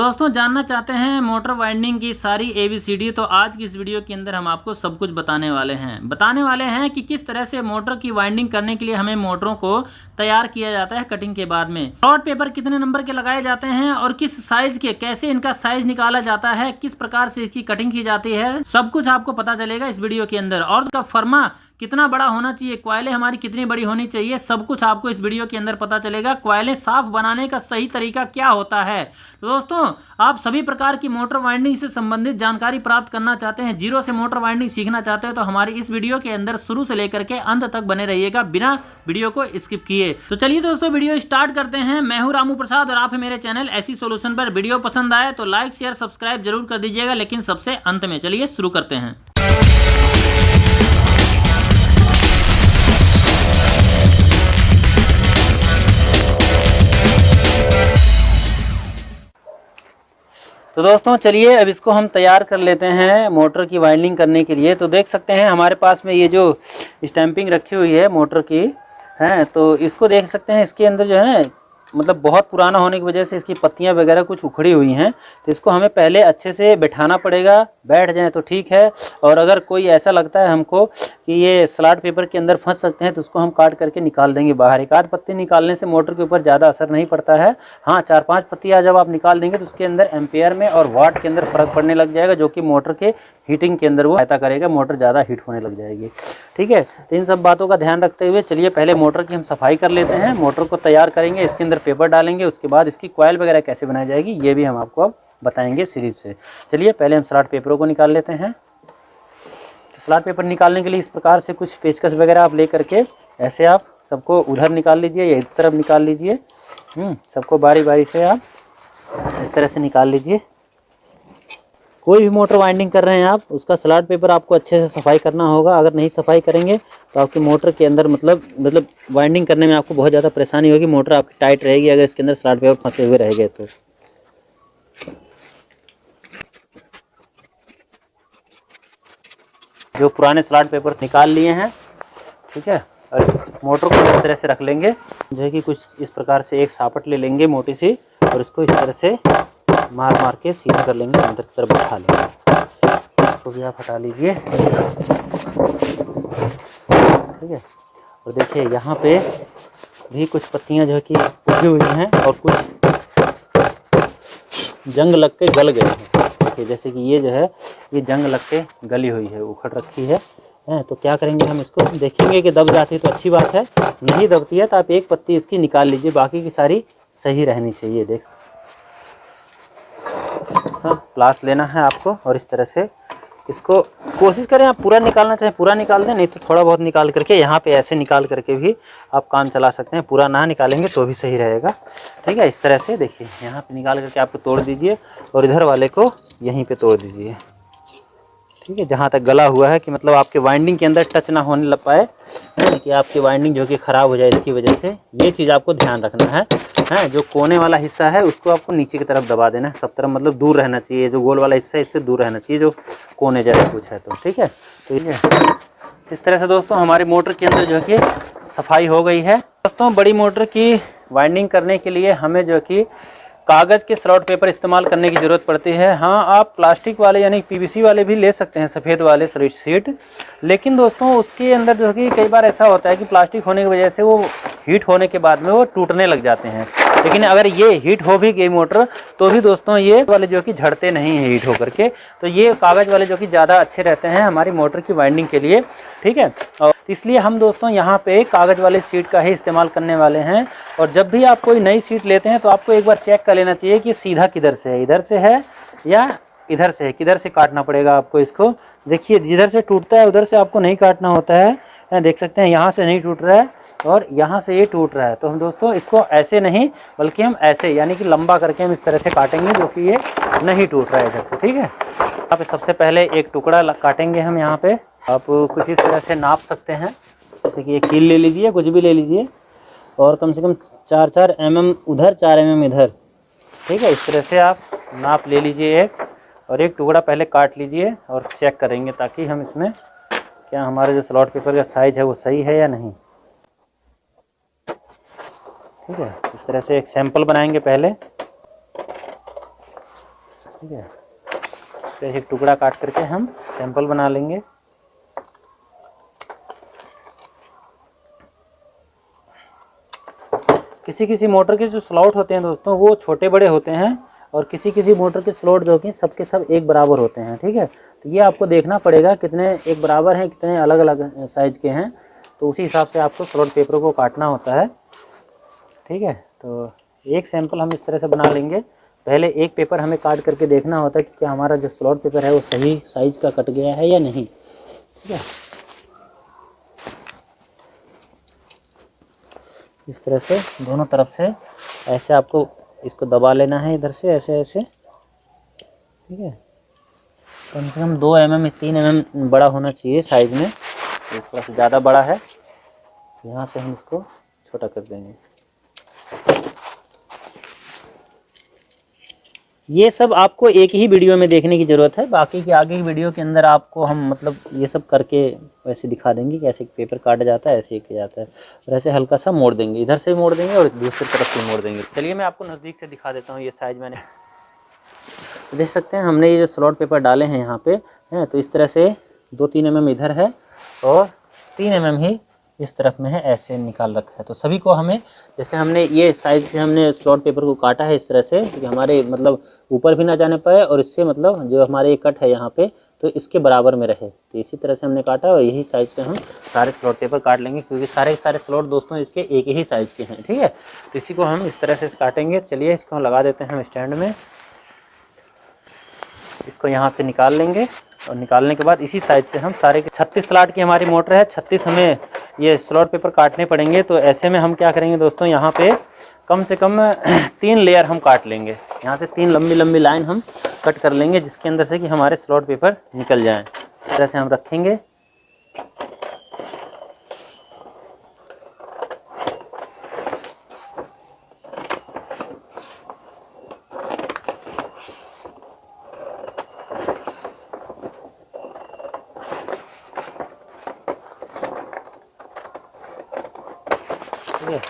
दोस्तों जानना चाहते हैं मोटर वाइंडिंग की सारी ABCD, तो आज की इस वीडियो के अंदर हम आपको सब कुछ बताने वाले हैं कि किस तरह से मोटर की वाइंडिंग करने के लिए हमें मोटरों को तैयार किया जाता है कटिंग के बाद में, स्लॉट पेपर कितने नंबर के लगाए जाते हैं और किस साइज के, कैसे इनका साइज निकाला जाता है, किस प्रकार से इसकी कटिंग की जाती है, सब कुछ आपको पता चलेगा इस वीडियो के अंदर। और उसका फर्मा कितना बड़ा होना चाहिए, क्वाइलें हमारी कितनी बड़ी होनी चाहिए, सब कुछ आपको इस वीडियो के अंदर पता चलेगा। क्वाइलें साफ बनाने का सही तरीका क्या होता है। तो दोस्तों आप सभी प्रकार की मोटर वाइंडिंग से संबंधित जानकारी प्राप्त करना चाहते हैं, जीरो से मोटर वाइंडिंग सीखना चाहते हैं, तो हमारी इस वीडियो के अंदर शुरू से लेकर के अंत तक बने रहिएगा बिना वीडियो को स्किप किए। तो चलिए दोस्तों वीडियो स्टार्ट करते हैं। मैं हूं रामू प्रसाद और आप हैं मेरे चैनल ऐसी सॉल्यूशन पर। वीडियो पसंद आए तो लाइक शेयर सब्सक्राइब जरूर कर दीजिएगा, लेकिन सबसे अंत में। चलिए शुरू करते हैं। तो दोस्तों चलिए अब इसको हम तैयार कर लेते हैं मोटर की वाइंडिंग करने के लिए। तो देख सकते हैं हमारे पास में ये जो स्टैंपिंग रखी हुई है मोटर की है, तो इसको देख सकते हैं। इसके अंदर जो है मतलब बहुत पुराना होने की वजह से इसकी पत्तियां वगैरह कुछ उखड़ी हुई हैं, तो इसको हमें पहले अच्छे से बैठाना पड़ेगा। बैठ जाए तो ठीक है, और अगर कोई ऐसा लगता है हमको कि ये स्लॉट पेपर के अंदर फंस सकते हैं तो उसको हम काट करके निकाल देंगे बाहर। एक आध पत्ती निकालने से मोटर के ऊपर ज़्यादा असर नहीं पड़ता है। हाँ, 4-5 पत्तियाँ जब आप निकाल देंगे तो उसके अंदर एम्पेयर में और वाट के अंदर फ़र्क पड़ने लग जाएगा, जो कि मोटर के हीटिंग के अंदर वो सहायता करेगा, मोटर ज़्यादा हीट होने लग जाएगी। ठीक है, तो इन सब बातों का ध्यान रखते हुए चलिए पहले मोटर की हम सफाई कर लेते हैं। मोटर को तैयार करेंगे, इसके अंदर पेपर डालेंगे, उसके बाद इसकी कॉइल वगैरह कैसे बनाई जाएगी ये भी हम आपको अब बताएंगे सीरीज से। चलिए पहले हम स्लॉट पेपरों को निकाल लेते हैं। तो स्लॉट पेपर निकालने के लिए इस प्रकार से कुछ पेचकस वगैरह आप ले करके ऐसे आप सबको उधर निकाल लीजिए या इस तरफ निकाल लीजिए। सबको बारी बारी से आप इस तरह से निकाल लीजिए। कोई भी मोटर वाइंडिंग कर रहे हैं आप, उसका स्लॉट पेपर आपको अच्छे से सफाई करना होगा। अगर नहीं सफाई करेंगे तो आपकी मोटर के अंदर मतलब वाइंडिंग करने में आपको बहुत ज़्यादा परेशानी होगी। मोटर आपकी टाइट रहेगी अगर इसके अंदर स्लॉट पेपर फंसे हुए रहेंगे तो। जो पुराने स्लॉट पेपर निकाल लिए हैं, ठीक है, और मोटर को इस तरह से रख लेंगे, जो है कि कुछ इस प्रकार से एक सापट ले लेंगे मोटी सी, और इसको इस तरह से मार मार के सीधा कर लेंगे, अंदर की तरफ उठा लेंगे। इसको भी आप हटा लीजिए, ठीक है। और देखिए यहाँ पे भी कुछ पत्तियाँ जो है कि उगी हुई हैं और कुछ जंग लग के गल गए हैं। देखिए जैसे कि ये जो है ये जंग लग के गली हुई है, उखड़ रखी है। तो क्या करेंगे हम इसको, देखेंगे कि दब जाती है तो अच्छी बात है, नहीं दबती है तो आप एक पत्ती इसकी निकाल लीजिए, बाकी की सारी सही रहनी चाहिए। देख प्लास लेना है आपको और इस तरह से इसको कोशिश करें आप पूरा निकालना, चाहे पूरा निकाल दें, नहीं तो थोड़ा बहुत निकाल करके यहाँ पे ऐसे निकाल करके भी आप काम चला सकते हैं। पूरा ना निकालेंगे तो भी सही रहेगा, ठीक है। इस तरह से देखिए यहाँ पे निकाल करके आपको तोड़ दीजिए और इधर वाले को यहीं पे तोड़ दीजिए, ठीक है, जहाँ तक गला हुआ है, कि मतलब आपके वाइंडिंग के अंदर टच ना होने लग पाए, कि आपकी वाइंडिंग जो कि ख़राब हो जाए इसकी वजह से। ये चीज़ आपको ध्यान रखना है। जो कोने वाला हिस्सा है उसको आपको नीचे की तरफ दबा देना है, सब तरफ मतलब दूर रहना चाहिए। जो गोल वाला हिस्सा है इससे दूर रहना चाहिए, जो कोने जैसा कुछ है तो, ठीक है। तो ये इस तरह से दोस्तों हमारी मोटर के अंदर जो है कि सफाई हो गई है। दोस्तों बड़ी मोटर की वाइंडिंग करने के लिए हमें जो कि कागज़ के स्लॉट पेपर इस्तेमाल करने की ज़रूरत पड़ती है। हाँ, आप प्लास्टिक वाले यानी PVC वाले भी ले सकते हैं, सफ़ेद वाले शीट, लेकिन दोस्तों उसके अंदर जो कि कई बार ऐसा होता है कि प्लास्टिक होने की वजह से वो हीट होने के बाद में वो टूटने लग जाते हैं। लेकिन अगर ये हीट हो भी गई मोटर तो भी दोस्तों ये वाले जो कि झड़ते नहीं हैं हीट होकर के, तो ये कागज़ वाले जो कि ज़्यादा अच्छे रहते हैं हमारी मोटर की वाइंडिंग के लिए, ठीक है। और इसलिए हम दोस्तों यहाँ पे कागज़ वाले शीट का ही इस्तेमाल करने वाले हैं। और जब भी आप कोई नई शीट लेते हैं तो आपको एक बार चेक कर लेना चाहिए कि सीधा किधर से है, इधर से है या इधर से है, किधर से काटना पड़ेगा आपको इसको। देखिए जिधर से टूटता है उधर से आपको नहीं काटना होता है, देख सकते हैं यहाँ से नहीं टूट रहा है और यहाँ से ये टूट रहा है। तो हम दोस्तों इसको ऐसे नहीं बल्कि हम ऐसे यानी कि लंबा करके हम इस तरह से काटेंगे, जो कि ये नहीं टूट रहा है इधर से, ठीक है। यहाँ पे सबसे पहले एक टुकड़ा काटेंगे हम। यहाँ पे आप कुछ इस तरह से नाप सकते हैं, जैसे कि एक कील ले लीजिए, कुछ भी ले लीजिए, और कम से कम 4-4 mm उधर, 4 mm इधर, ठीक है। इस तरह से आप नाप ले लीजिए एक, और एक टुकड़ा पहले काट लीजिए और चेक करेंगे ताकि हम इसमें क्या हमारे जो स्लॉट पेपर का साइज़ है वो सही है या नहीं, ठीक है। इस तरह से एक सैंपल बनाएंगे पहले। ठीक है। तो एक टुकड़ा काट करके हम सैंपल बना लेंगे। किसी किसी मोटर के जो स्लॉट होते हैं दोस्तों वो छोटे बड़े होते हैं, और किसी किसी मोटर के स्लॉट जो कि सबके सब एक बराबर होते हैं। ठीक है, तो ये आपको देखना पड़ेगा कितने एक बराबर हैं, कितने अलग अलग साइज़ के हैं, तो उसी हिसाब से आपको स्लॉट पेपर को काटना होता है। ठीक है, तो एक सैंपल हम इस तरह से बना लेंगे। पहले एक पेपर हमें काट करके देखना होता है कि क्या हमारा जो स्लॉट पेपर है वो सही साइज़ का कट गया है या नहीं। ठीक है, इस तरह से दोनों तरफ से ऐसे आपको इसको दबा लेना है, इधर से ऐसे ऐसे। ठीक है, कम से कम 2 mm 3 mm बड़ा होना चाहिए साइज़ में, तो थोड़ा सा ज़्यादा बड़ा है, यहाँ से हम इसको छोटा कर देंगे। ये सब आपको एक ही वीडियो में देखने की ज़रूरत है, बाकी के आगे की वीडियो के अंदर आपको हम मतलब ये सब करके वैसे दिखा देंगे कि ऐसे पेपर काटा जाता है, ऐसे किया जाता है, और ऐसे हल्का सा मोड़ देंगे, इधर से मोड़ देंगे और दूसरी तरफ से मोड़ देंगे। चलिए मैं आपको नज़दीक से दिखा देता हूँ। ये साइज़ मैंने देख सकते हैं, हमने ये जो स्लॉट पेपर डाले हैं यहाँ पे हैं, तो इस तरह से 2-3 mm इधर है और 3 mm ही इस तरफ में है, ऐसे निकाल रखा है। तो सभी को हमें, जैसे हमने ये साइज़ से हमने स्लॉट पेपर को काटा है इस तरह से कि हमारे मतलब ऊपर भी ना जाने पाए, और इससे मतलब जो हमारे कट है यहाँ पे तो इसके बराबर में रहे, तो इसी तरह से हमने काटा, और यही साइज़ से हम सारे स्लॉट पेपर काट लेंगे, क्योंकि सारे स्लॉट दोस्तों इसके एक ही साइज़ के हैं। ठीक है, तो इसी को हम इस तरह से काटेंगे। चलिए इसको लगा देते हैं हम स्टैंड में। इसको यहाँ से निकाल लेंगे, और निकालने के बाद इसी साइज से हम सारे 36 स्लॉट की हमारी मोटर है, 36 हमें ये स्लॉट पेपर काटने पड़ेंगे। तो ऐसे में हम क्या करेंगे दोस्तों, यहाँ पे कम से कम 3 लेयर हम काट लेंगे। यहाँ से 3 लंबी लंबी लाइन हम कट कर लेंगे, जिसके अंदर से कि हमारे स्लॉट पेपर निकल जाएँ। इस तरह से हम रखेंगे।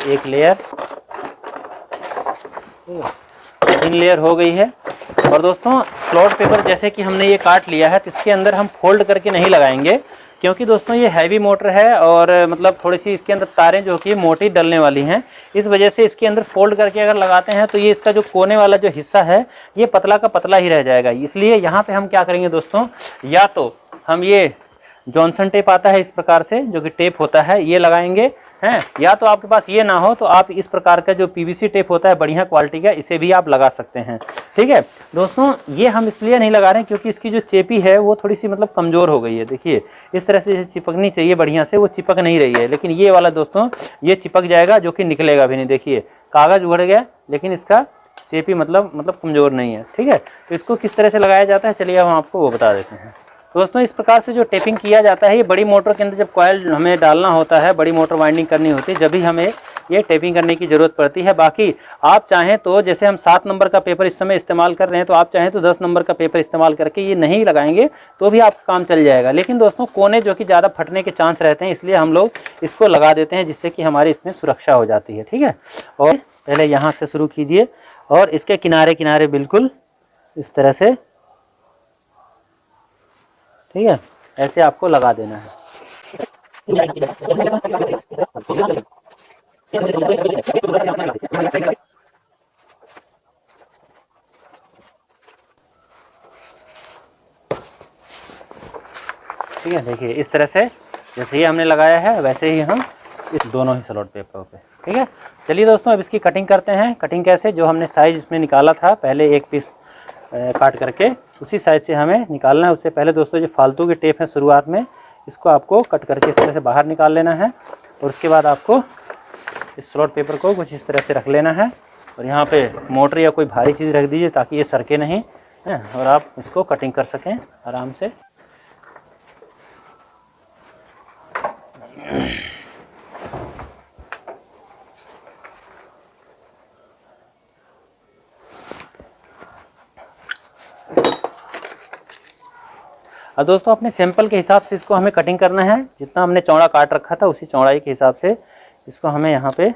एक लेयर, 3 लेयर हो गई है। और दोस्तों स्लॉट पेपर जैसे कि हमने ये काट लिया है, तो इसके अंदर हम फोल्ड करके नहीं लगाएंगे, क्योंकि दोस्तों ये हैवी मोटर है और मतलब थोड़ी सी इसके अंदर तारें जो कि मोटी डलने वाली हैं, इस वजह से इसके अंदर फोल्ड करके अगर लगाते हैं तो ये इसका जो कोने वाला जो हिस्सा है ये पतला का पतला ही रह जाएगा। इसलिए यहाँ पे हम क्या करेंगे दोस्तों, या तो हम ये जॉनसन टेप आता है इस प्रकार से, जो कि टेप होता है, ये लगाएंगे हैं, या तो आपके पास ये ना हो तो आप इस प्रकार का जो पीवीसी टेप होता है बढ़िया क्वालिटी का, इसे भी आप लगा सकते हैं। ठीक है दोस्तों, ये हम इसलिए नहीं लगा रहे हैं क्योंकि इसकी जो चेपी है वो थोड़ी सी मतलब कमज़ोर हो गई है। देखिए इस तरह से चिपकनी चाहिए बढ़िया से, वो चिपक नहीं रही है, लेकिन ये वाला दोस्तों ये चिपक जाएगा, जो कि निकलेगा भी नहीं। देखिए कागज़ उगड़ गया, लेकिन इसका चेपी मतलब कमज़ोर नहीं है। ठीक है, तो इसको किस तरह से लगाया जाता है, चलिए हम आपको वो बता देते हैं। दोस्तों इस प्रकार से जो टेपिंग किया जाता है, ये बड़ी मोटर के अंदर जब कॉइल हमें डालना होता है, बड़ी मोटर वाइंडिंग करनी होती है, जब भी हमें ये टेपिंग करने की ज़रूरत पड़ती है। बाकी आप चाहें तो, जैसे हम 7 नंबर का पेपर इस समय इस्तेमाल कर रहे हैं, तो आप चाहें तो 10 नंबर का पेपर इस्तेमाल करके ये नहीं लगाएंगे तो भी आपका काम चल जाएगा। लेकिन दोस्तों कोने जो कि ज़्यादा फटने के चांस रहते हैं, इसलिए हम लोग इसको लगा देते हैं, जिससे कि हमारी इसमें सुरक्षा हो जाती है। ठीक है, और पहले यहाँ से शुरू कीजिए और इसके किनारे किनारे बिल्कुल इस तरह से, ठीक है, ऐसे आपको लगा देना है। ठीक है, देखिए इस तरह से जैसे ही हमने लगाया है वैसे ही हम इस दोनों ही स्लॉट पेपर पे। ठीक है, चलिए दोस्तों अब इसकी कटिंग करते हैं। कटिंग कैसे, जो हमने साइज इसमें निकाला था पहले एक पीस काट करके, उसी साइज से हमें निकालना है। उससे पहले दोस्तों जो फालतू की टेप है शुरुआत में, इसको आपको कट करके इस तरह से बाहर निकाल लेना है, और उसके बाद आपको इस स्लॉट पेपर को कुछ इस तरह से रख लेना है, और यहाँ पे मोटर या कोई भारी चीज़ रख दीजिए ताकि ये सरके नहीं है, और आप इसको कटिंग कर सकें आराम से। अब दोस्तों अपने सैंपल के हिसाब से इसको हमें कटिंग करना है। जितना हमने चौड़ा काट रखा था उसी चौड़ाई के हिसाब से इसको हमें यहाँ पे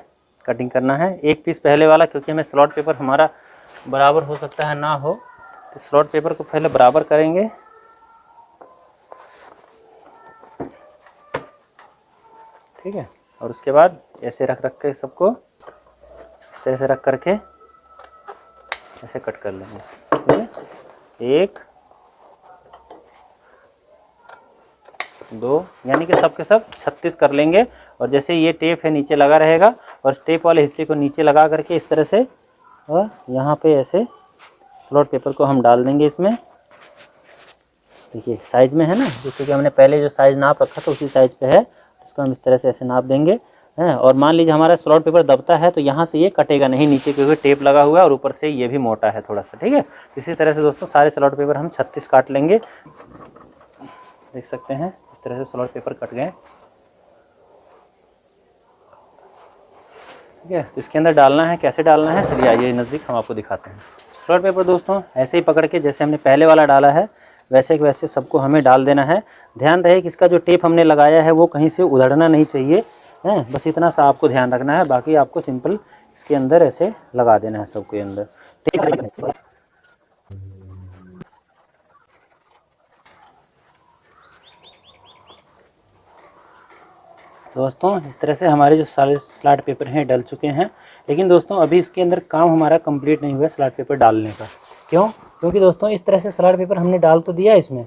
कटिंग करना है। एक पीस पहले वाला, क्योंकि हमें स्लॉट पेपर हमारा बराबर हो सकता है ना हो, स्लॉट पेपर को पहले बराबर करेंगे। ठीक है, और उसके बाद ऐसे रख के सबको इस तरह से रख करके ऐसे कट कर लेंगे। ठीक है, 1 2 यानी कि सब के सब 36 कर लेंगे। और जैसे ये टेप है नीचे लगा रहेगा और टेप वाले हिस्से को नीचे लगा करके इस तरह से और यहाँ पे ऐसे स्लॉट पेपर को हम डाल देंगे इसमें। देखिए साइज में है ना, जैसे कि हमने पहले जो साइज़ नाप रखा था उसी साइज़ पे है। इसको हम इस तरह से ऐसे नाप देंगे हैं। और मान लीजिए हमारा स्लॉट पेपर दबता है तो यहाँ से ये कटेगा नहीं नीचे, क्योंकि टेप लगा हुआ है और ऊपर से ये भी मोटा है थोड़ा सा। ठीक है, इसी तरह से दोस्तों सारे स्लॉट पेपर हम 36 काट लेंगे। देख सकते हैं इस तरह से स्लॉट पेपर कट गए। ठीक है, तो इसके अंदर डालना है, कैसे डालना है चलिए आइए नज़दीक हम आपको दिखाते हैं। स्लॉट पेपर दोस्तों ऐसे ही पकड़ के जैसे हमने पहले वाला डाला है वैसे वैसे सबको हमें डाल देना है। ध्यान रहे कि इसका जो टेप हमने लगाया है वो कहीं से उधड़ना नहीं चाहिए है, बस इतना सा आपको ध्यान रखना है। बाकी आपको सिंपल इसके अंदर ऐसे लगा देना है सबके अंदर। टेप दोस्तों इस तरह से हमारे जो सारे स्लॉट पेपर हैं डल चुके हैं। लेकिन दोस्तों अभी इसके अंदर काम हमारा कंप्लीट नहीं हुआ स्लॉट पेपर डालने का। क्यों? क्योंकि दोस्तों इस तरह से स्लॉट पेपर हमने डाल तो दिया इसमें,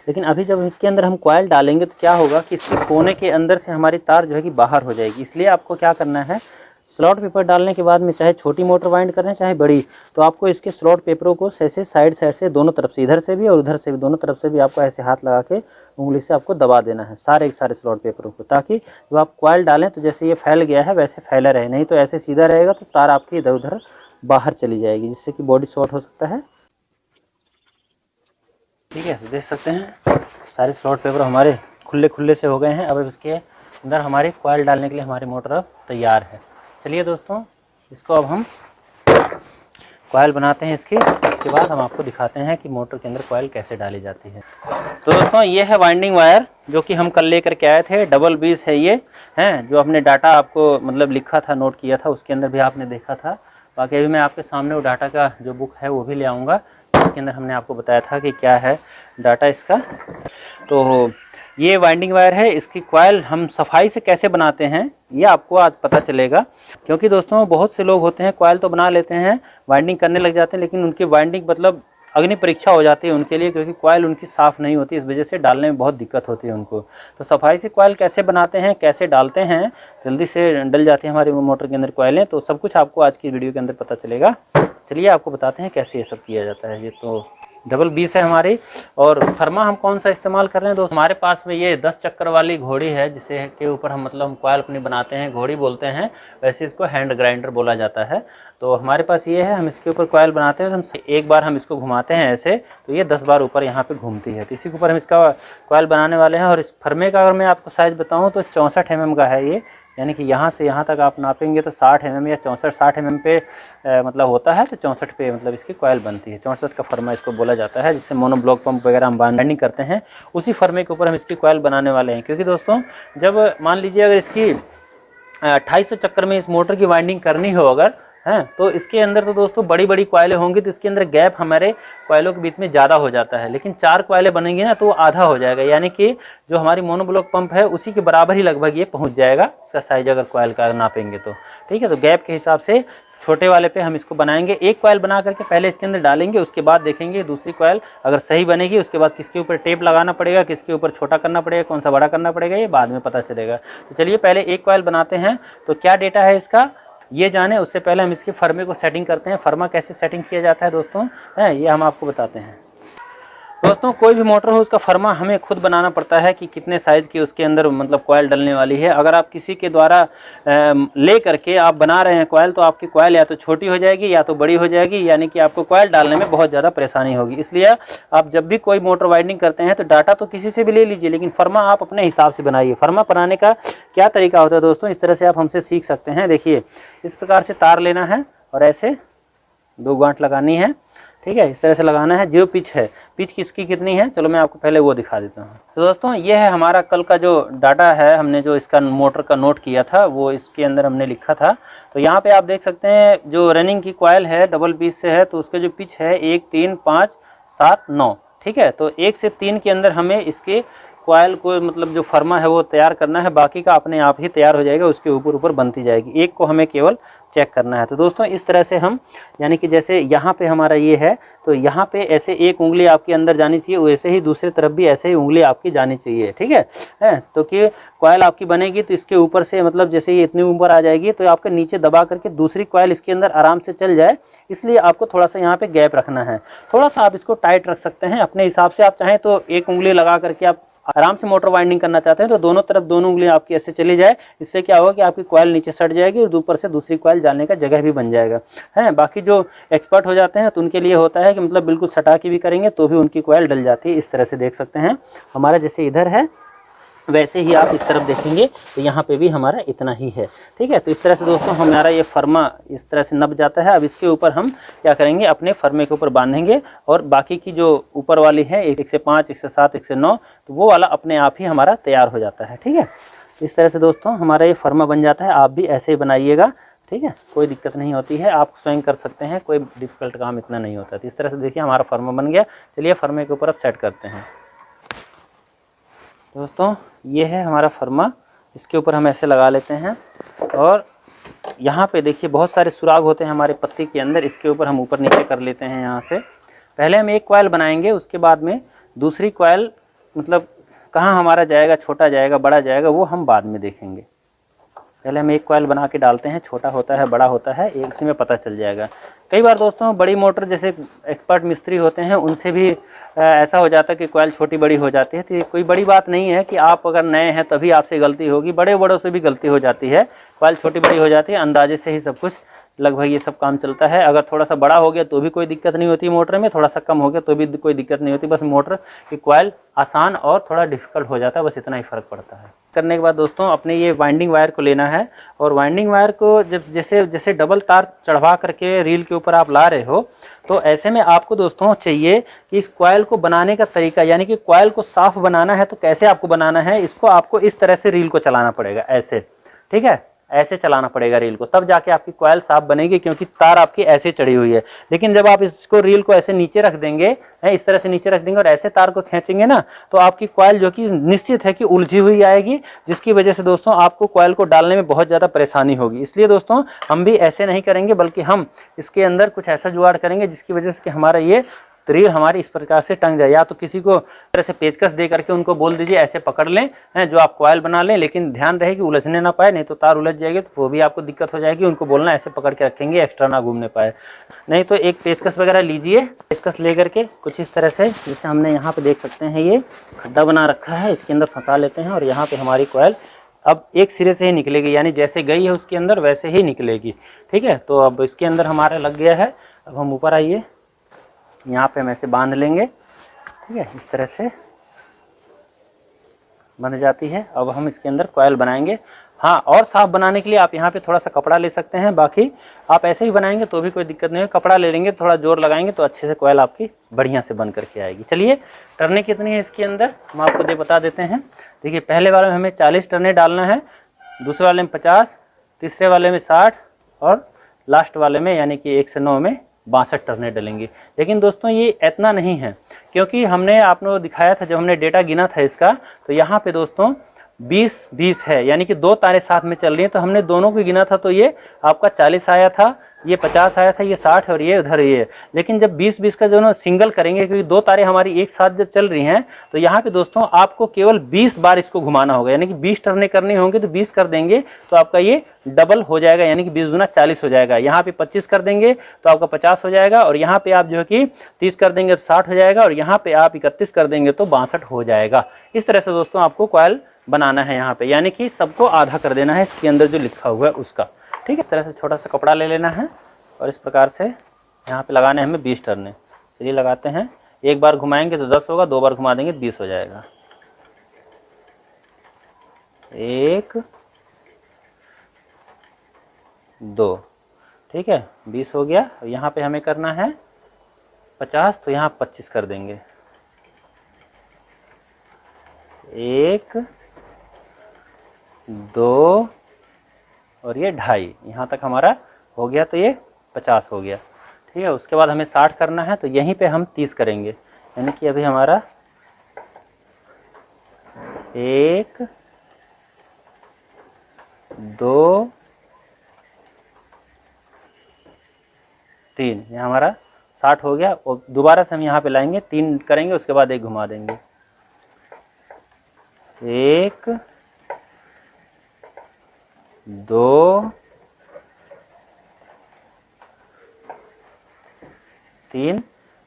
लेकिन अभी जब इसके अंदर हम कॉइल डालेंगे तो क्या होगा कि इसके कोने के अंदर से हमारी तार जो है कि बाहर हो जाएगी। इसलिए आपको क्या करना है, स्लॉट पेपर डालने के बाद में चाहे छोटी मोटर वाइंड करें चाहे बड़ी, तो आपको इसके स्लॉट पेपरों को ऐसे साइड से दोनों तरफ से, इधर से भी और उधर से भी, दोनों तरफ से भी आपको ऐसे हाथ लगा के उंगली से आपको दबा देना है सारे स्लॉट पेपरों को, ताकि जब आप कॉइल डालें तो जैसे ये फैल गया है वैसे फैला रहे। नहीं तो ऐसे सीधा रहेगा तो तार आपकी इधर उधर बाहर चली जाएगी, जिससे कि बॉडी शॉर्ट हो सकता है। ठीक है, देख सकते हैं सारे स्लॉट पेपर हमारे खुले से हो गए हैं। अब इसके अंदर हमारी कॉइल डालने के लिए हमारी मोटर अब तैयार है। चलिए दोस्तों इसको अब हम कॉइल बनाते हैं इसकी, उसके बाद हम आपको दिखाते हैं कि मोटर के अंदर कॉइल कैसे डाली जाती है। तो दोस्तों ये है वाइंडिंग वायर जो कि हम कल लेकर के आए थे, डबल 20 है ये हैं, जो हमने डाटा आपको मतलब लिखा था, नोट किया था, उसके अंदर भी आपने देखा था। बाकी अभी मैं आपके सामने वो डाटा का जो बुक है वो भी ले आऊँगा, इसके अंदर हमने आपको बताया था कि क्या है डाटा इसका। तो ये वाइंडिंग वायर है, इसकी कॉइल हम सफाई से कैसे बनाते हैं ये आपको आज पता चलेगा। क्योंकि दोस्तों बहुत से लोग होते हैं कॉइल तो बना लेते हैं, वाइंडिंग करने लग जाते हैं, लेकिन उनकी वाइंडिंग मतलब अग्नि परीक्षा हो जाती है उनके लिए, क्योंकि कॉइल उनकी साफ़ नहीं होती, इस वजह से डालने में बहुत दिक्कत होती है उनको। तो सफाई से कॉइल कैसे बनाते हैं, कैसे डालते हैं, जल्दी से डल जाती है हमारी मोटर के अंदर कॉइलें, तो सब कुछ आपको आज की वीडियो के अंदर पता चलेगा। चलिए आपको बताते हैं कैसे ये सब किया जाता है। ये तो डबल 20 है हमारी, और फर्मा हम कौन सा इस्तेमाल कर रहे हैं दोस्त, हमारे पास में ये 10 चक्कर वाली घोड़ी है, जिसे के ऊपर हम मतलब हम कॉइल अपनी बनाते हैं, घोड़ी बोलते हैं, वैसे इसको हैंड ग्राइंडर बोला जाता है। तो हमारे पास ये है, हम इसके ऊपर कॉइल बनाते हैं, तो हम एक बार हम इसको घुमाते हैं ऐसे, तो ये 10 बार ऊपर यहाँ पे घूमती है। तो इसी के ऊपर हम इसका कॉइल बनाने वाले हैं। और इस फर्मे का अगर मैं आपको साइज़ बताऊँ तो 64 mm का है ये, यानी कि यहाँ से यहाँ तक आप नापेंगे तो 60 mm या 64-60 mm पे मतलब होता है, तो 64 पे मतलब इसकी कॉइल बनती है। 64 का फर्मा इसको बोला जाता है, जिससे मोनो ब्लॉक पंप वगैरह हम बाइंडिंग करते हैं, उसी फर्मे के ऊपर हम इसकी कॉइल बनाने वाले हैं। क्योंकि दोस्तों जब मान लीजिए अगर इसकी 2800 चक्कर में इस मोटर की वाइंडिंग करनी हो अगर हैं, तो इसके अंदर तो दोस्तों बड़ी बड़ी कॉइलें होंगी, तो इसके अंदर गैप हमारे कॉइलों के बीच में ज़्यादा हो जाता है। लेकिन 4 कॉइलें बनेंगी ना तो वो आधा हो जाएगा, यानी कि जो हमारी मोनोब्लॉक पंप है उसी के बराबर ही लगभग ये पहुंच जाएगा, इसका साइज अगर कॉइल का नापेंगे तो। ठीक है, तो गैप के हिसाब से छोटे वाले पे हम इसको बनाएंगे। एक कॉइल बना करके पहले इसके अंदर डालेंगे, उसके बाद देखेंगे दूसरी कॉइल अगर सही बनेगी, उसके बाद किसके ऊपर टेप लगाना पड़ेगा, किसके ऊपर छोटा करना पड़ेगा, कौन सा बड़ा करना पड़ेगा, ये बाद में पता चलेगा। तो चलिए पहले एक कॉइल बनाते हैं। तो क्या डेटा है इसका ये जाने उससे पहले हम इसके फर्मे को सेटिंग करते हैं। फर्मा कैसे सेटिंग किया जाता है दोस्तों है, ये हम आपको बताते हैं। दोस्तों कोई भी मोटर हो उसका फर्मा हमें खुद बनाना पड़ता है कि कितने साइज़ की उसके अंदर मतलब कॉइल डलने वाली है। अगर आप किसी के द्वारा ले करके आप बना रहे हैं कॉइल, तो आपकी कॉइल या तो छोटी हो जाएगी या तो बड़ी हो जाएगी, यानी कि आपको कॉइल डालने में बहुत ज़्यादा परेशानी होगी। इसलिए आप जब भी कोई मोटर वाइंडिंग करते हैं तो डाटा तो किसी से भी ले लीजिए, लेकिन फर्मा आप अपने हिसाब से बनाइए। फर्मा बनाने का क्या तरीका होता है दोस्तों, इस तरह से आप हमसे सीख सकते हैं। देखिए इस प्रकार से तार लेना है और ऐसे 2 गांठ लगानी है। ठीक है, इस तरह से लगाना है। जो पिच है पिच किसकी कितनी है, चलो मैं आपको पहले वो दिखा देता हूँ। तो दोस्तों ये है हमारा कल का जो डाटा है, हमने जो इसका मोटर का नोट किया था वो इसके अंदर हमने लिखा था। तो यहाँ पे आप देख सकते हैं जो रनिंग की कॉयल है डबल पीस से है, तो उसके जो पिच है 1, 3, 5, 7, 9, ठीक है। तो 1 से 3 के अंदर हमें इसके कॉयल को मतलब जो फर्मा है वो तैयार करना है, बाकी का अपने आप ही तैयार हो जाएगा, उसके ऊपर ऊपर बनती जाएगी, एक को हमें केवल चेक करना है। तो दोस्तों इस तरह से हम यानी कि जैसे यहाँ पे हमारा ये है, तो यहाँ पे ऐसे एक उंगली आपकी अंदर जानी चाहिए, वैसे ही दूसरी तरफ भी ऐसे ही उंगली आपकी जानी चाहिए, ठीक है। तो कि कॉयल आपकी बनेगी तो इसके ऊपर से मतलब जैसे ये इतनी ऊपर आ जाएगी तो आपके नीचे दबा करके दूसरी कॉयल इसके अंदर आराम से चल जाए, इसलिए आपको थोड़ा सा यहाँ पे गैप रखना है। थोड़ा सा आप इसको टाइट रख सकते हैं अपने हिसाब से, आप चाहें तो एक उंगली लगा करके आप आराम से मोटर वाइंडिंग करना चाहते हैं तो दोनों तरफ दोनों उंगलियां आपकी ऐसे चली जाए, इससे क्या होगा कि आपकी कॉयल नीचे सट जाएगी और ऊपर से दूसरी कॉयल जाने का जगह भी बन जाएगा, है। बाकी जो एक्सपर्ट हो जाते हैं तो उनके लिए होता है कि मतलब बिल्कुल सटा के भी करेंगे तो भी उनकी कॉयल डल जाती है। इस तरह से देख सकते हैं हमारा जैसे इधर है वैसे ही आप इस तरफ देखेंगे तो यहाँ पे भी हमारा इतना ही है, ठीक है। तो इस तरह से दोस्तों हमारा ये फर्मा इस तरह से नप जाता है। अब इसके ऊपर हम क्या करेंगे, अपने फर्मे के ऊपर बांधेंगे और बाकी की जो ऊपर वाली है 1 से 5, 1 से 7, 1 से 9, तो वो वाला अपने आप ही हमारा तैयार हो जाता है, ठीक है। इस तरह से दोस्तों हमारा ये फर्मा बन जाता है। आप भी ऐसे ही बनाइएगा, ठीक है, कोई दिक्कत नहीं होती है, आप स्वयं कर सकते हैं, कोई डिफिकल्ट काम इतना नहीं होता। तो इस तरह से देखिए हमारा फर्मा बन गया। चलिए फर्मे के ऊपर अब सेट करते हैं। दोस्तों ये है हमारा फर्मा, इसके ऊपर हम ऐसे लगा लेते हैं और यहाँ पे देखिए बहुत सारे सुराग होते हैं हमारे पत्ती के अंदर, इसके ऊपर हम ऊपर नीचे कर लेते हैं। यहाँ से पहले हम एक कॉयल बनाएंगे, उसके बाद में दूसरी कॉयल मतलब कहाँ हमारा जाएगा, छोटा जाएगा बड़ा जाएगा, वो हम बाद में देखेंगे। पहले हम एक कॉयल बना के डालते हैं, छोटा होता है बड़ा होता है, एक उसी में पता चल जाएगा। कई बार दोस्तों बड़ी मोटर जैसे एक्सपर्ट मिस्त्री होते हैं उनसे भी ऐसा हो जाता है कि कॉयल छोटी बड़ी हो जाती है। तो ये कोई बड़ी बात नहीं है कि आप अगर नए हैं तभी आपसे गलती होगी, बड़े बड़ों से भी गलती हो जाती है, कॉयल छोटी बड़ी हो जाती है, अंदाजे से ही सब कुछ लगभग ये सब काम चलता है। अगर थोड़ा सा बड़ा हो गया तो भी कोई दिक्कत नहीं होती मोटर में, थोड़ा सा कम हो गया तो भी कोई दिक्कत नहीं होती, बस मोटर की कॉयल आसान और थोड़ा डिफिकल्ट हो जाता है, बस इतना ही फ़र्क पड़ता है। करने के बाद दोस्तों अपने ये वाइंडिंग वायर को लेना है और वाइंडिंग वायर को जब जैसे जैसे डबल तार चढ़वा करके रील के ऊपर आप ला रहे हो, तो ऐसे में आपको दोस्तों चाहिए कि इस कॉयल को बनाने का तरीका, यानी कि कॉयल को साफ बनाना है तो कैसे आपको बनाना है, इसको आपको इस तरह से रील को चलाना पड़ेगा ऐसे, ठीक है, ऐसे चलाना पड़ेगा रील को, तब जाके आपकी कॉयल साफ बनेगी, क्योंकि तार आपकी ऐसे चढ़ी हुई है। लेकिन जब आप इसको रील को ऐसे नीचे रख देंगे, इस तरह से नीचे रख देंगे और ऐसे तार को खींचेंगे ना, तो आपकी कॉयल जो कि निश्चित है कि उलझी हुई आएगी, जिसकी वजह से दोस्तों आपको कॉयल को डालने में बहुत ज़्यादा परेशानी होगी। इसलिए दोस्तों हम भी ऐसे नहीं करेंगे, बल्कि हम इसके अंदर कुछ ऐसा जुगाड़ करेंगे जिसकी वजह से कि हमारा ये रील हमारी इस प्रकार से टंग जाए। या तो किसी को तरह से पेचकस दे करके उनको बोल दीजिए ऐसे पकड़ लें, जो आप कॉयल बना लें, लेकिन ध्यान रहे कि उलझने ना पाए, नहीं तो तार उलझ जाएगी तो वो भी आपको दिक्कत हो जाएगी। उनको बोलना ऐसे पकड़ के रखेंगे, एक्स्ट्रा ना घूमने पाए। नहीं तो एक पेचकस वगैरह लीजिए, पेचकस ले करके कुछ इस तरह से, जैसे हमने यहाँ पे देख सकते हैं ये खड्डा बना रखा है, इसके अंदर फंसा लेते हैं और यहाँ पे हमारी कॉयल अब एक सिरे से ही निकलेगी, यानी जैसे गई है उसके अंदर वैसे ही निकलेगी, ठीक है। तो अब इसके अंदर हमारा लग गया है। अब हम ऊपर आइए, यहाँ पे हम ऐसे बांध लेंगे, ठीक है, इस तरह से बन जाती है। अब हम इसके अंदर कॉयल बनाएंगे। हाँ, और साफ बनाने के लिए आप यहाँ पे थोड़ा सा कपड़ा ले सकते हैं, बाकी आप ऐसे ही बनाएंगे तो भी कोई दिक्कत नहीं है। कपड़ा ले लेंगे, थोड़ा जोर लगाएंगे तो अच्छे से कॉयल आपकी बढ़िया से बन करके आएगी। चलिए टर्ने कितनी है इसके अंदर हम आपको बता देते हैं। देखिए पहले वाले में हमें 40 टर्ने डालना है, दूसरे वाले में 50, तीसरे वाले में 60 और लास्ट वाले में यानी कि 1 से 9 में 62 टर्ने डलेंगी। लेकिन दोस्तों ये इतना नहीं है, क्योंकि हमने आपको दिखाया था जब हमने डेटा गिना था इसका, तो यहाँ पे दोस्तों 20-20 है, यानी कि 2 तारें साथ में चल रही हैं। तो हमने दोनों को गिना था तो ये आपका 40 आया था, ये 50 आया था, ये 60 और ये उधर ये। लेकिन जब 20-20 का दोनों सिंगल करेंगे, क्योंकि 2 तारें हमारी एक साथ जब चल रही हैं, तो यहाँ पे दोस्तों आपको केवल 20 बार इसको घुमाना होगा, यानी कि 20 टर्ने करनी होंगी। तो 20 कर देंगे तो आपका ये डबल हो जाएगा, यानी कि 20 दूना 40 हो जाएगा। यहाँ पे 25 कर देंगे तो आपका 50 हो जाएगा, और यहाँ पे आप जो है कि 30 कर देंगे तो 60 हो जाएगा, और यहाँ पे आप 31 कर देंगे तो 62 हो जाएगा। इस तरह से दोस्तों आपको कॉयल बनाना है यहाँ पे, यानी कि सबको आधा कर देना है इसके अंदर जो लिखा हुआ है उसका, ठीक है। इस तरह से छोटा सा कपड़ा ले लेना है और इस प्रकार से यहाँ पे लगाने हैं हमें 20 टर्ने। चलिए लगाते हैं। एक बार घुमाएंगे तो 10 होगा, 2 बार घुमा देंगे 20 हो जाएगा। 1 2, ठीक है, 20 हो गया। यहाँ पे हमें करना है 50, तो यहाँ 25 कर देंगे, 1 2 और ये 2.5, यहाँ तक हमारा हो गया, तो ये 50 हो गया। ठीक है, उसके बाद हमें 60 करना है, तो यहीं पे हम 30 करेंगे, यानी कि अभी हमारा 1 2 3, ये हमारा 60 हो गया। और दोबारा से हम यहाँ पे लाएंगे, 3 करेंगे, उसके बाद 1 घुमा देंगे। 1 2 3,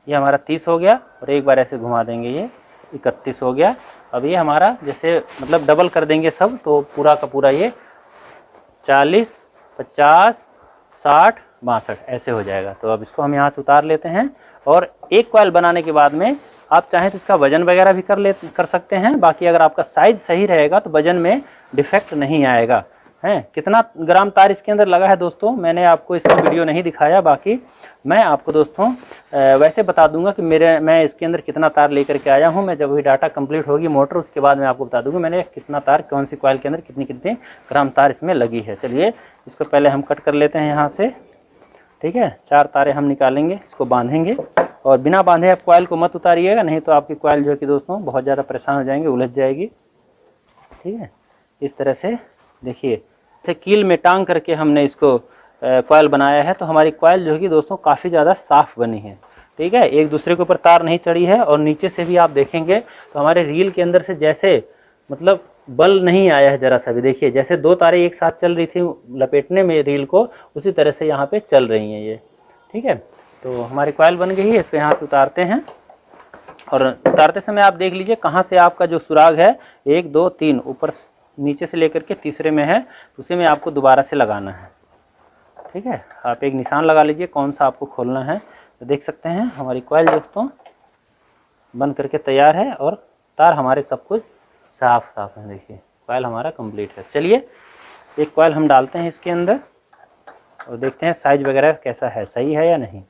ये हमारा 30 हो गया। और एक बार ऐसे घुमा देंगे, ये 31 हो गया। अब ये हमारा जैसे मतलब डबल कर देंगे सब, तो पूरा का पूरा ये 40 50 60 62 ऐसे हो जाएगा। तो अब इसको हम यहाँ से उतार लेते हैं। और एक कॉइल बनाने के बाद में आप चाहें तो इसका वजन वगैरह भी कर सकते हैं। बाकी अगर आपका साइज सही रहेगा तो वजन में डिफेक्ट नहीं आएगा। हैं, कितना ग्राम तार इसके अंदर लगा है दोस्तों, मैंने आपको इसका वीडियो नहीं दिखाया। बाकी मैं आपको दोस्तों वैसे बता दूंगा कि मैं इसके अंदर कितना तार लेकर के आया हूं। मैं जब भी डाटा कंप्लीट होगी मोटर, उसके बाद मैं आपको बता दूंगा मैंने कितना तार, कौन सी कॉइल के अंदर कितनी कितनी ग्राम तार इसमें लगी है। चलिए इसको पहले हम कट कर लेते हैं यहाँ से। ठीक है, 4 तारें हम निकालेंगे, इसको बांधेंगे। और बिना बांधे आप कॉइल को मत उतारिएगा, नहीं तो आपकी कॉइल जो है कि दोस्तों बहुत ज़्यादा परेशान हो जाएंगे, उलझ जाएगी। ठीक है, इस तरह से देखिए, जैसे कील में टांग करके हमने इसको कॉइल बनाया है, तो हमारी कॉइल जो है कि दोस्तों काफ़ी ज़्यादा साफ़ बनी है। ठीक है, एक दूसरे के ऊपर तार नहीं चढ़ी है। और नीचे से भी आप देखेंगे तो हमारे रील के अंदर से जैसे मतलब बल नहीं आया है ज़रा सा भी। देखिए जैसे 2 तारें एक साथ चल रही थी लपेटने में रील को, उसी तरह से यहाँ पे चल रही हैं ये। ठीक है, तो हमारी कॉइल बन गई है, इसको यहाँ से उतारते हैं। और उतारते समय आप देख लीजिए कहाँ से आपका जो सुराग है, 1 2 3 ऊपर नीचे से लेकर के तीसरे में है, उसी में आपको दोबारा से लगाना है। ठीक है, आप एक निशान लगा लीजिए कौन सा आपको खोलना है। तो देख सकते हैं हमारी कॉइल दोस्तों बन करके तैयार है, और तार हमारे सब कुछ साफ है। देखिए कॉइल हमारा कंप्लीट है। चलिए एक कॉइल हम डालते हैं इसके अंदर और देखते हैं साइज वगैरह कैसा है, सही है या नहीं।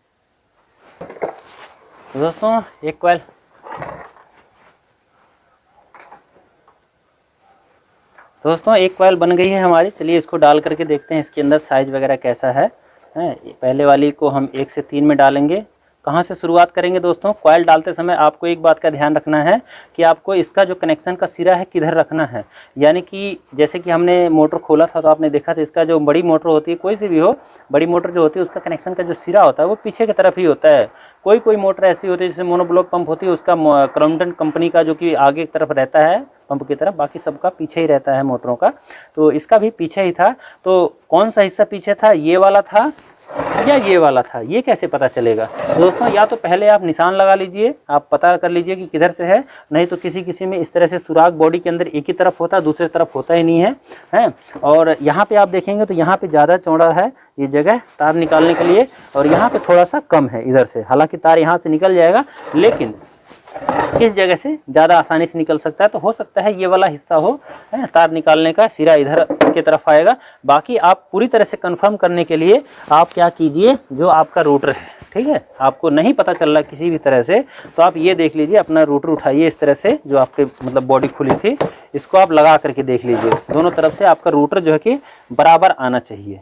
तो दोस्तों एक कॉइल बन गई है हमारी। चलिए इसको डाल करके देखते हैं इसके अंदर साइज वगैरह कैसा है। पहले वाली को हम 1 से 3 में डालेंगे। कहाँ से शुरुआत करेंगे दोस्तों, कॉइल डालते समय आपको एक बात का ध्यान रखना है कि आपको इसका जो कनेक्शन का सिरा है किधर रखना है। यानी कि जैसे कि हमने मोटर खोला था तो आपने देखा था इसका जो बड़ी मोटर होती है, कोई सी भी हो, बड़ी मोटर जो होती है उसका कनेक्शन का जो सिरा होता है वो पीछे की तरफ ही होता है। कोई मोटर ऐसी होती है जैसे मोनोब्लॉक पंप होती है, उसका क्रॉम्पटन कंपनी का जो कि आगे की तरफ रहता है पंप की तरफ, बाकी सबका पीछे ही रहता है मोटरों का। तो इसका भी पीछे ही था। तो कौन सा हिस्सा पीछे था, ये वाला था या ये वाला था, ये कैसे पता चलेगा दोस्तों। या तो पहले आप निशान लगा लीजिए, आप पता कर लीजिए कि किधर से है। नहीं तो किसी में इस तरह से सुराग बॉडी के अंदर एक ही तरफ होता है, दूसरी तरफ होता ही नहीं है। और यहाँ पे आप देखेंगे तो यहाँ पे ज़्यादा चौड़ा है ये जगह तार निकालने के लिए, और यहाँ पे थोड़ा सा कम है इधर से। हालांकि तार यहाँ से निकल जाएगा, लेकिन इस जगह से ज़्यादा आसानी से निकल सकता है। तो हो सकता है ये वाला हिस्सा हो, तार निकालने का सिरा इधर की तरफ आएगा। बाकी आप पूरी तरह से कंफर्म करने के लिए आप क्या कीजिए, जो आपका रूटर है, ठीक है, आपको नहीं पता चल रहा किसी भी तरह से, तो आप ये देख लीजिए, अपना रूटर उठाइए इस तरह से, जो आपके मतलब बॉडी खुली थी, इसको आप लगा करके देख लीजिए। दोनों तरफ से आपका रूटर जो है कि बराबर आना चाहिए।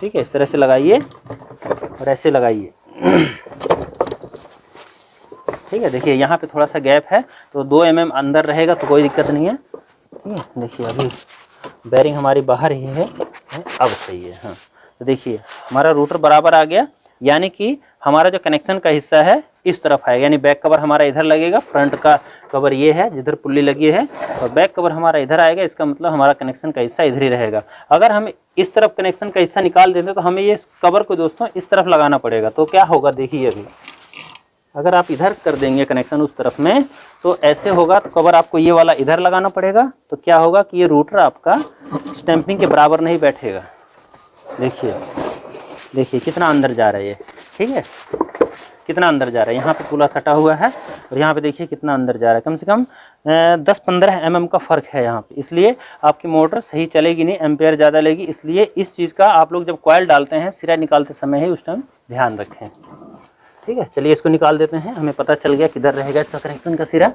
ठीक है, इस तरह से लगाइए और ऐसे लगाइए। ठीक है, देखिए यहाँ पे थोड़ा सा गैप है, तो 2 mm अंदर रहेगा तो कोई दिक्कत नहीं है। ठीक है, देखिए अभी बेरिंग हमारी बाहर ही है, अब सही है। हाँ, तो देखिए हमारा रूटर बराबर आ गया, यानी कि हमारा जो कनेक्शन का हिस्सा है इस तरफ आएगा। यानी बैक कवर हमारा इधर लगेगा, फ्रंट का कवर ये है जिधर पुल्ली लगी है, और बैक कवर हमारा इधर आएगा। इसका मतलब हमारा कनेक्शन का हिस्सा इधर ही रहेगा। अगर हम इस तरफ कनेक्शन का हिस्सा निकाल देते तो हमें ये कवर को दोस्तों इस तरफ लगाना पड़ेगा। तो क्या होगा देखिए, अभी अगर आप इधर कर देंगे कनेक्शन उस तरफ में, तो ऐसे होगा, तो कवर आपको ये वाला इधर लगाना पड़ेगा। तो क्या होगा कि ये रूटर आपका स्टैंपिंग के बराबर नहीं बैठेगा। देखिए कितना अंदर जा रहा है ये। ठीक है, कितना अंदर जा रहा है, यहाँ पे पूरा सटा हुआ है, और यहाँ पे देखिए कितना अंदर जा रहा है। कम से कम 10-15 mm का फ़र्क है यहाँ पे, इसलिए आपकी मोटर सही चलेगी नहीं, एम्पेयर ज़्यादा लेगी। इसलिए इस चीज़ का आप लोग जब कॉइल डालते हैं, सिरा निकालते समय ही उस टाइम ध्यान रखें। ठीक है, चलिए इसको निकाल देते हैं। हमें पता चल गया किधर रहेगा इसका कनेक्शन का सिरा,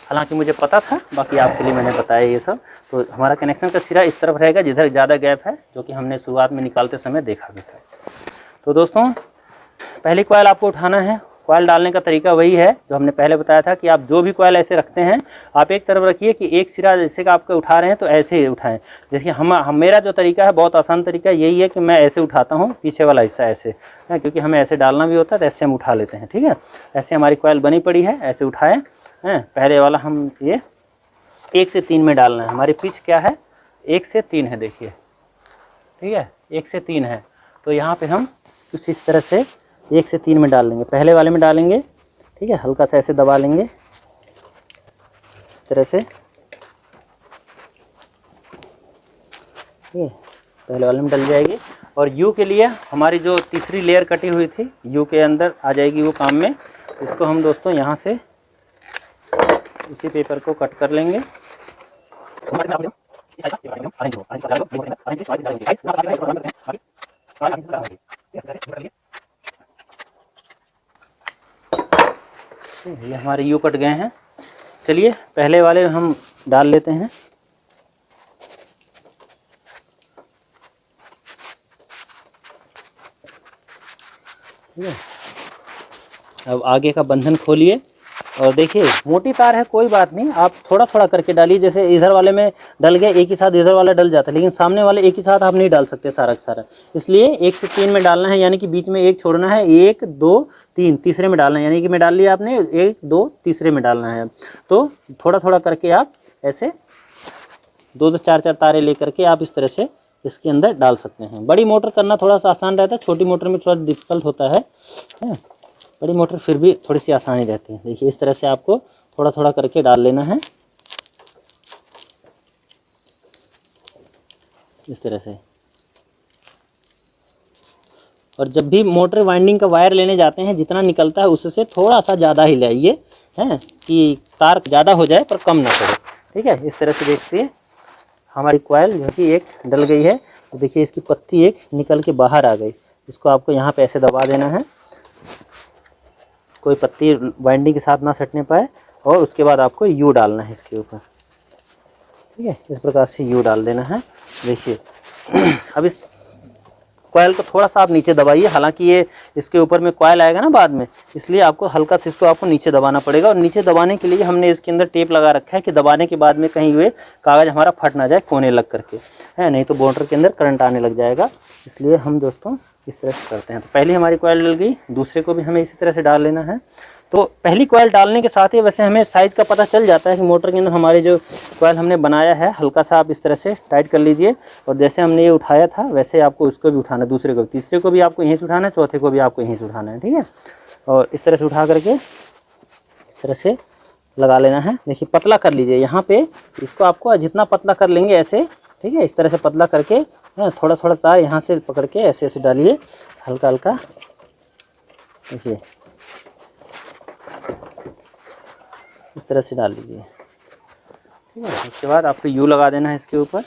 हालांकि मुझे पता था, बाकी आपके लिए मैंने बताया ये सब। तो हमारा कनेक्शन का सिरा इस तरफ रहेगा जिधर ज़्यादा गैप है, जो कि हमने शुरुआत में निकालते समय देखा भी था। तो दोस्तों पहली कॉइल आपको उठाना है। कॉइल डालने का तरीका वही है जो हमने पहले बताया था कि आप जो भी कॉइल ऐसे रखते हैं, आप एक तरफ रखिए कि एक सिरा जैसे कि आपके उठा रहे हैं तो ऐसे ही उठाएं। जैसे हम मेरा जो तरीका है, बहुत आसान तरीका यही है कि मैं ऐसे उठाता हूँ, पीछे वाला हिस्सा ऐसे है, क्योंकि हमें ऐसे डालना भी होता है तो ऐसे हम उठा लेते हैं। ठीक है, ऐसे हमारी कॉइल बनी पड़ी है, ऐसे उठाएँ हैं। पहले वाला हम ये 1 से 3 में डालना है। हमारी पिच क्या है, 1 से 3 है, देखिए। ठीक है, 1 से 3 है, तो यहाँ पे हम कुछ इस तरह से 1 से 3 में डाल लेंगे। पहले वाले में डालेंगे, ठीक है, हल्का सा ऐसे दबा लेंगे इस तरह से। ठीक है, पहले वाले में डल जाएगी। और यू के लिए हमारी जो तीसरी लेयर कटी हुई थी, यू के अंदर आ जाएगी वो काम में। इसको हम दोस्तों यहाँ से इसी पेपर को कट कर लेंगे। ये हमारे यू कट गए हैं। चलिए पहले वाले हम डाल लेते हैं। ठीक है, अब आगे का बंधन खोलिए और देखिए मोटी तार है, कोई बात नहीं, आप थोड़ा थोड़ा करके डालिए। जैसे इधर वाले में डल गया एक ही साथ, इधर वाला डल जाता है, लेकिन सामने वाले एक ही साथ आप नहीं डाल सकते सारा का सारा। इसलिए 1 से 3 में डालना है, यानी कि बीच में एक छोड़ना है। 1 2 3 तीसरे में डालना है, यानी कि मैं डाल लिया आपने 1 2 तीसरे में डालना है। तो थोड़ा थोड़ा करके आप ऐसे 2 4 4 तारे लेकर के आप इस तरह से इसके अंदर डाल सकते हैं। बड़ी मोटर करना थोड़ा सा आसान रहता है, छोटी मोटर में थोड़ा डिफिकल्ट होता है। बड़ी मोटर फिर भी थोड़ी सी आसानी रहती है। देखिए इस तरह से आपको थोड़ा थोड़ा करके डाल लेना है, इस तरह से। और जब भी मोटर वाइंडिंग का वायर लेने जाते हैं, जितना निकलता है उससे थोड़ा सा ज़्यादा ही लाइए, हैं, कि तार ज़्यादा हो जाए पर कम ना पड़े। ठीक है, इस तरह से देखिए हमारी कॉइल जो कि एक डल गई है। तो देखिए इसकी पत्ती एक निकल के बाहर आ गई। इसको आपको यहाँ पे ऐसे दबा देना है, कोई पत्ती वाइंडिंग के साथ ना सटने पाए। और उसके बाद आपको यू डालना है इसके ऊपर। ठीक है, इस प्रकार से यू डाल देना है। देखिए अब इस कॉइल को थोड़ा सा आप नीचे दबाइए, हालांकि ये इसके ऊपर में कॉइल आएगा ना बाद में, इसलिए आपको हल्का सा इसको आपको नीचे दबाना पड़ेगा। और नीचे दबाने के लिए हमने इसके अंदर टेप लगा रखा है कि दबाने के बाद में कहीं हुए कागज़ हमारा फट ना जाए कोने लग करके, है, नहीं तो मोटर के अंदर करंट आने लग जाएगा। इसलिए हम दोस्तों इस तरह से करते हैं। तो पहली हमारी कॉइल डल गई, दूसरे को भी हमें इसी तरह से डाल लेना है। तो पहली कॉइल डालने के साथ ही वैसे हमें साइज़ का पता चल जाता है कि मोटर के अंदर हमारे जो कॉइल हमने बनाया है, हल्का सा आप इस तरह से टाइट कर लीजिए। और जैसे हमने ये उठाया था वैसे आपको उसको भी उठाना है, दूसरे को भी, तीसरे को भी आपको यहीं से उठाना है, चौथे को भी आपको यहीं से उठाना है। ठीक है, और इस तरह से उठा करके इस तरह से लगा लेना है। देखिए पतला कर लीजिए यहाँ पे, इसको आपको जितना पतला कर लेंगे ऐसे, ठीक है, इस तरह से पतला करके थोड़ा थोड़ा तार यहाँ से पकड़ के ऐसे ऐसे डालिए, हल्का हल्का। देखिए इस तरह से डाल लीजिए। ठीक है, उसके बाद आपको यू लगा देना है इसके ऊपर।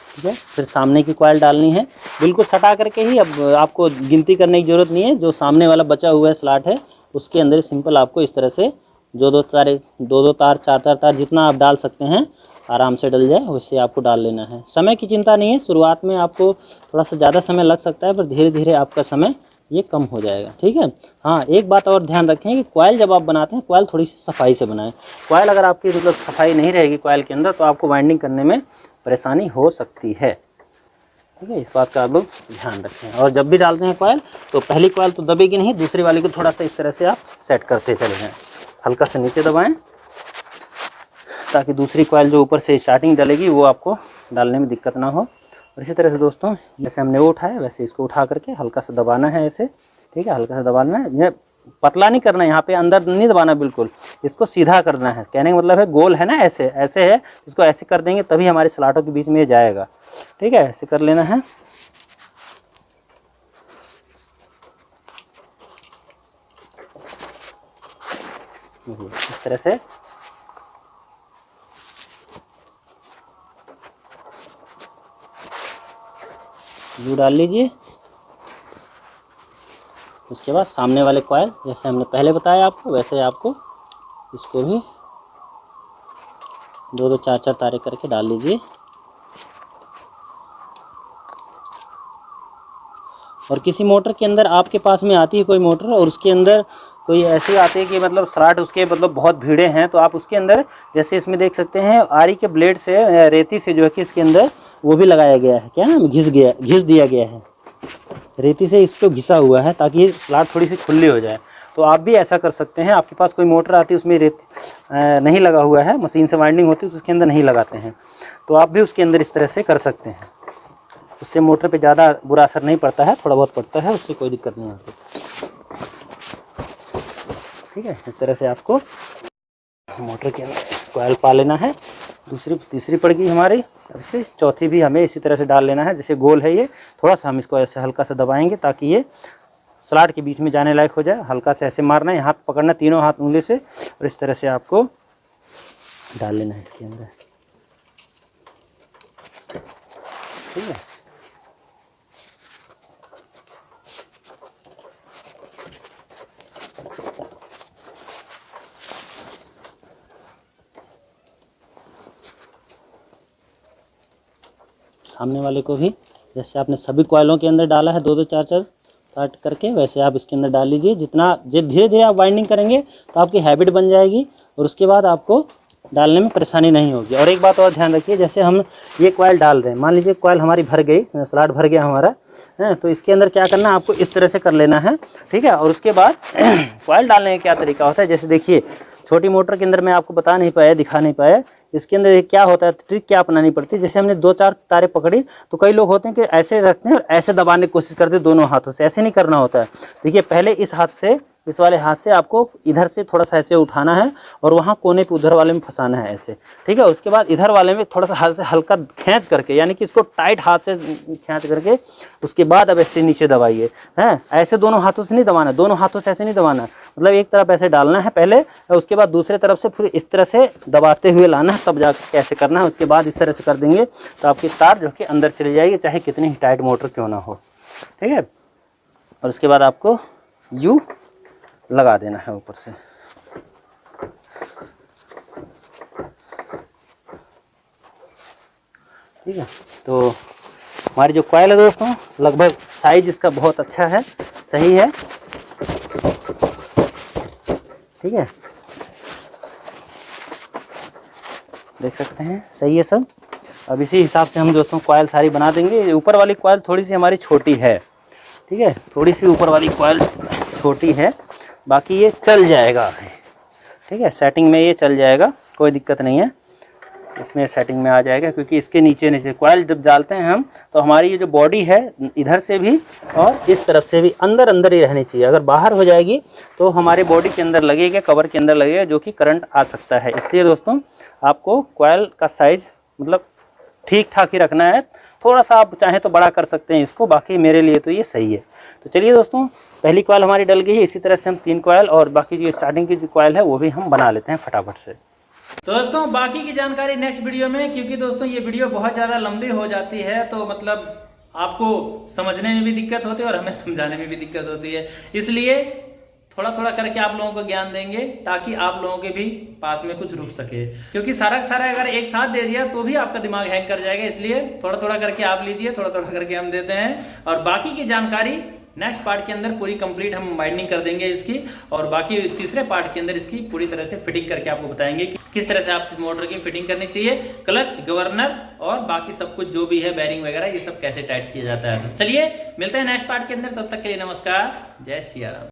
ठीक है, फिर सामने की कॉइल डालनी है, बिल्कुल सटा करके ही। अब आपको गिनती करने की ज़रूरत नहीं है, जो सामने वाला बचा हुआ है स्लॉट है उसके अंदर सिंपल आपको इस तरह से दो दो तार 4 तार जितना आप डाल सकते हैं, आराम से डल जाए वैसे आपको डाल लेना है। समय की चिंता नहीं है, शुरुआत में आपको थोड़ा सा ज़्यादा समय लग सकता है, पर धीरे धीरे आपका समय ये कम हो जाएगा। ठीक है, हाँ एक बात और ध्यान रखें कि कॉइल जब आप बनाते हैं, कॉइल थोड़ी सी सफाई से बनाएं। कॉइल अगर आपकी मतलब सफाई नहीं रहेगी कॉइल के अंदर, तो आपको वाइंडिंग करने में परेशानी हो सकती है। ठीक है, इस बात का आप लोग ध्यान रखें। और जब भी डालते हैं कॉइल, तो पहली कॉइल तो दबेगी नहीं, दूसरी वाली को थोड़ा सा इस तरह से आप सेट करते चले जाएँ, हल्का सा नीचे दबाएं, ताकि दूसरी कॉइल जो ऊपर से स्टार्टिंग डलेगी वो आपको डालने में दिक्कत ना हो। और इसी तरह से दोस्तों जैसे हमने वो उठाया वैसे इसको उठा करके हल्का सा दबाना है ऐसे। ठीक है, हल्का सा दबाना है, ये पतला नहीं करना है, यहाँ पे अंदर नहीं दबाना, बिल्कुल इसको सीधा करना है। कहने का मतलब है गोल है ना, ऐसे ऐसे है, इसको ऐसे कर देंगे तभी हमारे स्लॉटों के बीच में जाएगा। ठीक है, ऐसे कर लेना है। इस तरह से यू डाल लीजिए। उसके बाद सामने वाले कॉयल जैसे हमने पहले बताया आपको, वैसे आपको इसको भी 2-2 4-4 तारे करके डाल लीजिए। और किसी मोटर के अंदर आपके पास में आती है कोई मोटर और उसके अंदर कोई ऐसी आती है कि मतलब स्लॉट उसके मतलब बहुत भीड़े हैं, तो आप उसके अंदर जैसे इसमें देख सकते हैं आरी के ब्लेड से रेती से जो है कि इसके अंदर वो भी लगाया गया है, क्या नाम, घिस दिया गया है, रेती से इसको घिसा हुआ है ताकि ये स्लॉट थोड़ी सी खुली हो जाए। तो आप भी ऐसा कर सकते हैं। आपके पास कोई मोटर आती है उसमें रेती नहीं लगा हुआ है, मशीन से वाइंडिंग होती है तो उसके अंदर नहीं लगाते हैं, तो आप भी उसके अंदर इस तरह से कर सकते हैं। उससे मोटर पे ज़्यादा बुरा असर नहीं पड़ता है, थोड़ा बहुत पड़ता है, उससे कोई दिक्कत नहीं आती। ठीक है, इस तरह से आपको मोटर के अंदर कॉयल पा लेना है। तीसरी पड़ गई हमारी, ऐसे चौथी भी हमें इसी तरह से डाल लेना है। जैसे गोल है ये, थोड़ा सा हम इसको ऐसे हल्का सा दबाएंगे ताकि ये स्लॉट के बीच में जाने लायक हो जाए। हल्का से ऐसे मारना है, यहाँ पकड़ना तीनों हाथ उंगली से, और इस तरह से आपको डाल लेना है इसके अंदर। ठीक है, सामने वाले को भी जैसे आपने सभी कॉयलों के अंदर डाला है 2-2 4-4 काट करके, वैसे आप इसके अंदर डाल लीजिए। जितना धीरे धीरे आप वाइंडिंग करेंगे तो आपकी हैबिट बन जाएगी और उसके बाद आपको डालने में परेशानी नहीं होगी। और एक बात और ध्यान रखिए, जैसे हम ये कॉयल डाल रहे हैं, मान लीजिए कॉयल हमारी भर गई, स्लॉट भर गया हमारा है, तो इसके अंदर क्या करना है, आपको इस तरह से कर लेना है। ठीक है, और उसके बाद कॉयल डालने का क्या तरीका होता है, जैसे देखिए छोटी मोटर के अंदर मैं आपको बता नहीं पाया, दिखा नहीं पाया, इसके अंदर क्या होता है, ट्रिक क्या अपनानी पड़ती है। जैसे हमने 2-4 तारे पकड़ी तो कई लोग होते हैं कि ऐसे रखते हैं और ऐसे दबाने की कोशिश करते हैं दोनों हाथों से, ऐसे नहीं करना होता है। देखिए पहले इस हाथ से, इस वाले हाथ से आपको इधर से थोड़ा सा ऐसे उठाना है और वहाँ कोने पे उधर वाले में फंसाना है ऐसे। ठीक है, उसके बाद इधर वाले में थोड़ा सा हाथ से हल्का खींच करके, यानी कि इसको टाइट हाथ से खींच करके उसके बाद अब ऐसे नीचे दबाइए। हैं, ऐसे दोनों हाथों से नहीं दबाना, दोनों हाथों से ऐसे नहीं दबाना, मतलब एक तरफ ऐसे डालना है पहले, उसके बाद दूसरे तरफ से फिर इस तरह से दबाते हुए लाना है, तब जाकर कैसे करना है। उसके बाद इस तरह से कर देंगे तो आपकी तार जो कि अंदर चली जाएगी, चाहे कितनी ही टाइट मोटर क्यों ना हो। ठीक है, और उसके बाद आपको यू लगा देना है ऊपर से। ठीक है, तो हमारी जो कॉयल है दोस्तों, लगभग साइज इसका बहुत अच्छा है, सही है। ठीक है, देख सकते हैं सही है सब। अब इसी हिसाब से हम दोस्तों कॉयल सारी बना देंगे। ऊपर वाली कॉयल थोड़ी सी हमारी छोटी है, ठीक है, थोड़ी सी ऊपर वाली कॉयल छोटी है, बाकी ये चल जाएगा। ठीक है, सेटिंग में ये चल जाएगा, कोई दिक्कत नहीं है, इसमें सेटिंग में आ जाएगा। क्योंकि इसके नीचे कॉयल जब डालते हैं हम, तो हमारी ये जो बॉडी है इधर से भी और इस तरफ से भी अंदर ही रहनी चाहिए। अगर बाहर हो जाएगी तो हमारे बॉडी के अंदर लगेगा, कवर के अंदर लगेगा, जो कि करंट आ सकता है। इसलिए दोस्तों आपको कॉयल का साइज़ मतलब ठीक ठाक ही रखना है। थोड़ा सा आप चाहें तो बड़ा कर सकते हैं इसको, बाकी मेरे लिए तो ये सही है। तो चलिए दोस्तों, पहली कॉयल हमारी डल गई है। इसी तरह से हम 3 कॉयल और बाकी जो स्टार्टिंग की जो कॉयल है वो भी हम बना लेते हैं फटाफट से। तो दोस्तों बाकी की जानकारी नेक्स्ट वीडियो में, क्योंकि दोस्तों ये वीडियो बहुत ज़्यादा लंबी हो जाती है, तो मतलब आपको समझने में भी दिक्कत होती है और हमें समझाने में भी दिक्कत होती है। इसलिए थोड़ा थोड़ा करके आप लोगों को ज्ञान देंगे ताकि आप लोगों के भी पास में कुछ रुक सके, क्योंकि सारा का सारा अगर एक साथ दे दिया तो भी आपका दिमाग हैंग कर जाएगा। इसलिए थोड़ा थोड़ा करके आप लीजिए, थोड़ा थोड़ा करके हम देते हैं, और बाकी की जानकारी नेक्स्ट पार्ट के अंदर पूरी कंप्लीट हम वाइंडिंग कर देंगे इसकी, और बाकी तीसरे पार्ट के अंदर इसकी पूरी तरह से फिटिंग करके आपको बताएंगे कि किस तरह से आप इस मोटर की फिटिंग करनी चाहिए, क्लच, गवर्नर और बाकी सब कुछ जो भी है, बैरिंग वगैरह, ये सब कैसे टाइट किया जाता है। तो चलिए मिलते हैं नेक्स्ट पार्ट के अंदर, तब तक के लिए नमस्कार, जय श्री राम।